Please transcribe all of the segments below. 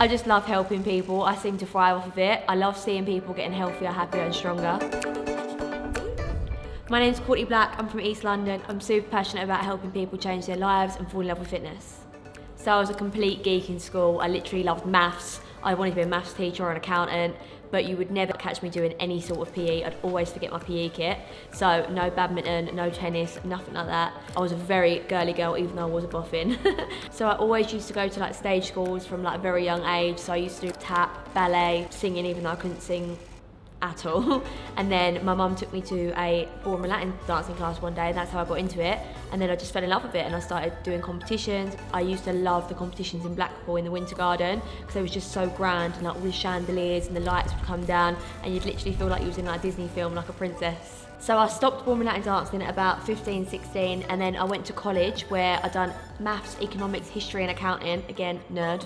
I just love helping people. I seem to thrive off of it. I love seeing people getting healthier, happier and stronger. My name's Courtney Black, I'm from East London. I'm super passionate about helping people change their lives and fall in love with fitness. So I was a complete geek in school. I literally loved maths. I wanted to be a maths teacher or an accountant, but you would never catch me doing any sort of PE. I'd always forget my PE kit. So no badminton, no tennis, nothing like that. I was a very girly girl, even though I was a boffin. So I always used to go to like stage schools from like a very young age. So I used to do tap, ballet, singing, even though I couldn't sing at all. And then my mum took me to a Ballroom and Latin dancing class one day, and that's how I got into it. And then I just fell in love with it and I started doing competitions. I used to love the competitions in Blackpool in the Winter Garden because it was just so grand, and like all the chandeliers and the lights would come down and you'd literally feel like you was in like a Disney film, like a princess. So I stopped Ballroom and Latin dancing at about 15, 16, and then I went to college where I done maths, economics, history and accounting, again, nerd.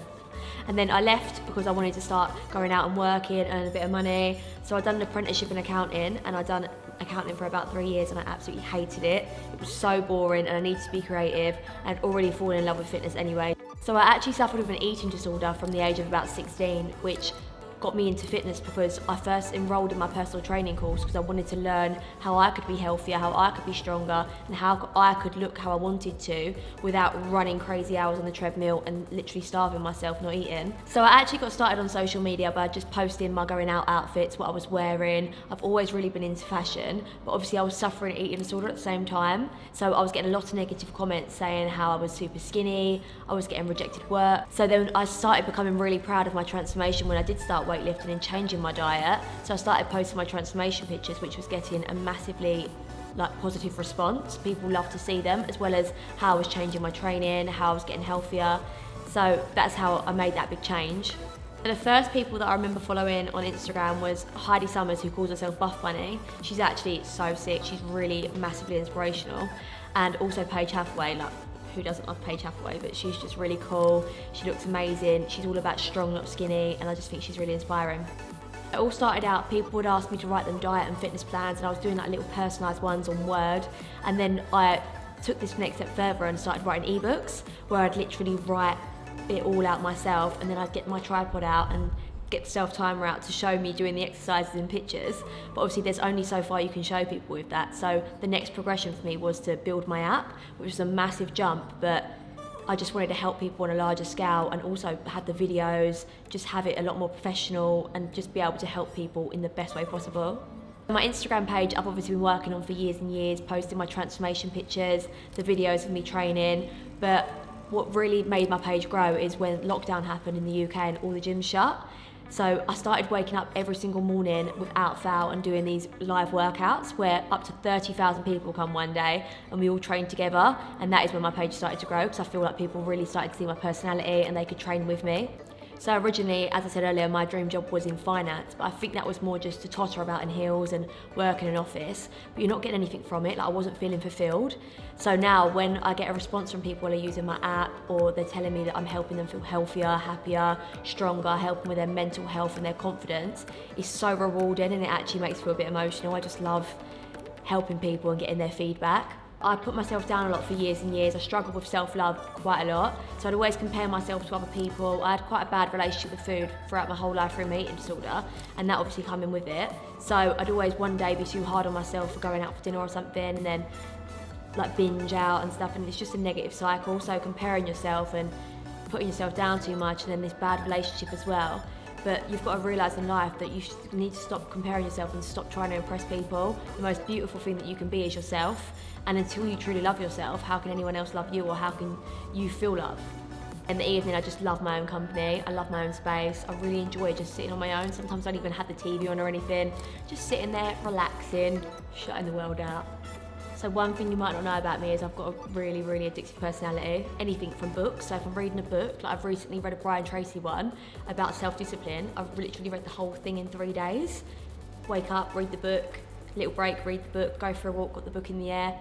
And then I left because I wanted to start going out and working, earn a bit of money. So I'd done an apprenticeship in accounting, and I'd done accounting for about 3 years and I absolutely hated it. It was so boring and I needed to be creative. I'd already fallen in love with fitness anyway. So I actually suffered with an eating disorder from the age of about 16, which got me into fitness because I first enrolled in my personal training course because I wanted to learn how I could be healthier, how I could be stronger, and how I could look how I wanted to without running crazy hours on the treadmill and literally starving myself, not eating. So I actually got started on social media by just posting my going out outfits, what I was wearing. I've always really been into fashion, but obviously I was suffering eating disorder at the same time. So I was getting a lot of negative comments saying how I was super skinny, I was getting rejected work. So then I started becoming really proud of my transformation when I did start weightlifting and changing my diet. So I started posting my transformation pictures, which was getting a massively positive response. People loved to see them, as well as how I was changing my training, how I was getting healthier. So that's how I made that big change. And the first people that I remember following on Instagram was Heidi Summers, who calls herself Buff Bunny. She's actually so sick. She's really massively inspirational. And also Paige Hathaway, who doesn't love Paige Hathaway, but she's just really cool. She looks amazing. She's all about strong, not skinny, and I just think she's really inspiring. It all started out, people would ask me to write them diet and fitness plans, and I was doing like little personalised ones on Word. And then I took this next step further and started writing ebooks, where I'd literally write it all out myself, and then I'd get my tripod out and get the self-timer out to show me doing the exercises and pictures. But obviously there's only so far you can show people with that. So the next progression for me was to build my app, which was a massive jump, but I just wanted to help people on a larger scale, and also had the videos, just have it a lot more professional and just be able to help people in the best way possible. My Instagram page I've obviously been working on for years and years, posting my transformation pictures, the videos of me training, but what really made my page grow is when lockdown happened in the UK and all the gyms shut. So I started waking up every single morning without fail and doing these live workouts where up to 30,000 people come one day and we all train together, and that is when my page started to grow because I feel like people really started to see my personality and they could train with me. So originally, as I said earlier, my dream job was in finance, but I think that was more just to totter about in heels and work in an office, but you're not getting anything from it. I wasn't feeling fulfilled. So now when I get a response from people who are using my app, or they're telling me that I'm helping them feel healthier, happier, stronger, helping with their mental health and their confidence, it's so rewarding, and it actually makes me feel a bit emotional. I just love helping people and getting their feedback. I put myself down a lot for years and years. I struggled with self-love quite a lot. So I'd always compare myself to other people. I had quite a bad relationship with food throughout my whole life through my eating disorder, and that obviously come in with it. So I'd always one day be too hard on myself for going out for dinner or something, and then binge out and stuff, and it's just a negative cycle. So comparing yourself and putting yourself down too much, and then this bad relationship as well. But you've got to realise in life that you need to stop comparing yourself and stop trying to impress people. The most beautiful thing that you can be is yourself. And until you truly love yourself, how can anyone else love you, or how can you feel love? In the evening, I just love my own company. I love my own space. I really enjoy just sitting on my own. Sometimes I don't even have the TV on or anything. Just sitting there, relaxing, shutting the world out. So one thing you might not know about me is I've got a really, really addictive personality. Anything from books. So if I'm reading a book, like I've recently read a Brian Tracy one about self-discipline, I've literally read the whole thing in 3 days. Wake up, read the book, little break, read the book, go for a walk, got the book in the air.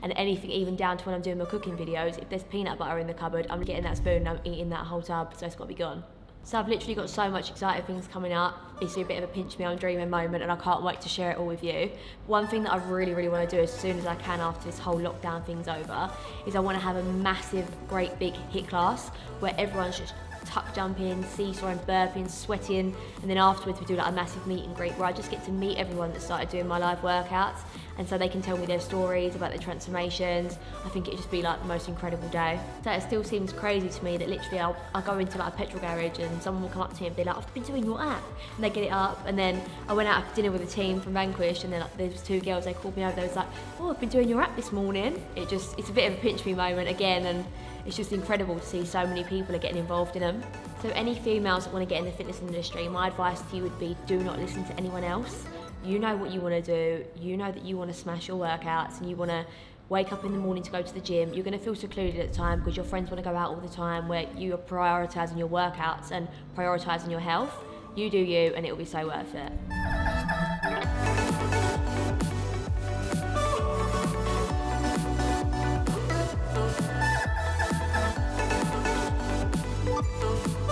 And anything, even down to when I'm doing my cooking videos, if there's peanut butter in the cupboard, I'm getting that spoon and I'm eating that whole tub, so it's got to be gone. So I've literally got so much exciting things coming up. It's a bit of a pinch me, I'm dreaming moment, and I can't wait to share it all with you. One thing that I really, really want to do as soon as I can after this whole lockdown thing's over is I want to have a massive, great big HIIT class where everyone's just tuck jumping, seesawing, burping, sweating, and then afterwards we do like a massive meet and greet where I just get to meet everyone that started doing my live workouts, and so they can tell me their stories about their transformations. I think it'd just be like the most incredible day. So it still seems crazy to me that literally I'll go into like a petrol garage and someone will come up to me and be like, I've been doing your app, and they get it up. And then I went out for dinner with a team from Vanquish, and then like, there was 2 girls, they called me over, they was like, oh, I've been doing your app this morning. It's a bit of a pinch me moment again, and it's just incredible to see so many people are getting involved in them. So any females that want to get in the fitness industry, my advice to you would be, do not listen to anyone else. You know what you want to do, you know that you want to smash your workouts and you want to wake up in the morning to go to the gym. You're going to feel secluded at the time because your friends want to go out all the time, where you are prioritising your workouts and prioritising your health. You do you, and it will be so worth it.